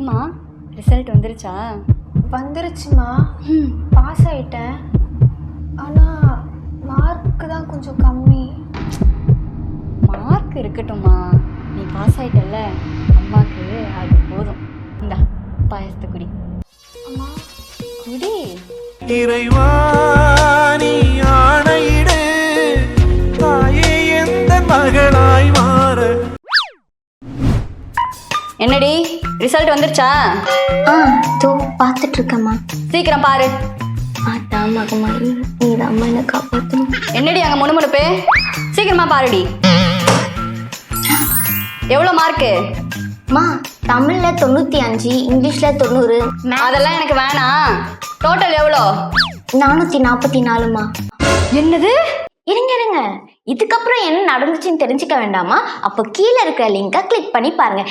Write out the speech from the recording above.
என்னம்மா ரிசல்ட் வந்துருச்சா? வந்துருச்சுமா. பாஸ் ஆயிட்டேன். ஆனால் மார்க்கு தான் கொஞ்சம் கம்மி. மார்க் இருக்கட்டும்மா, நீ பாஸ் ஆயிட்டல்ல, அம்மாவுக்கு அது போதும். இந்தா பாயசத்தை குடி. அம்மா குடி. இறைவா நீ ஆணையிடு, தாயே எந்த மகளாய் மாற. என்னடி ரிசல்ட் வந்துருச்சா? தோ பார்த்துட்டு இருக்கேம்மா. சீக்கிரம் பாரு. அதான் மகமாயி, நீ தான் அம்மா என்னை காப்பாற்றணும். என்னடி அங்கே முணுமுணுப்பு? சீக்கிரமா பாருடி. எவ்வளோ மார்க்கு? அம்மா தமிழில் 95, இங்கிலீஷில் 90. அதெல்லாம் எனக்கு வேணாம். டோட்டல் எவ்வளோ? 444மா. என்னது? இருங்க, இதுக்கப்புறம் என்ன நடந்துச்சுன்னு தெரிஞ்சுக்க வேண்டாமா? அப்போ கீழே இருக்கிற லிங்கை கிளிக் பண்ணி பாருங்க.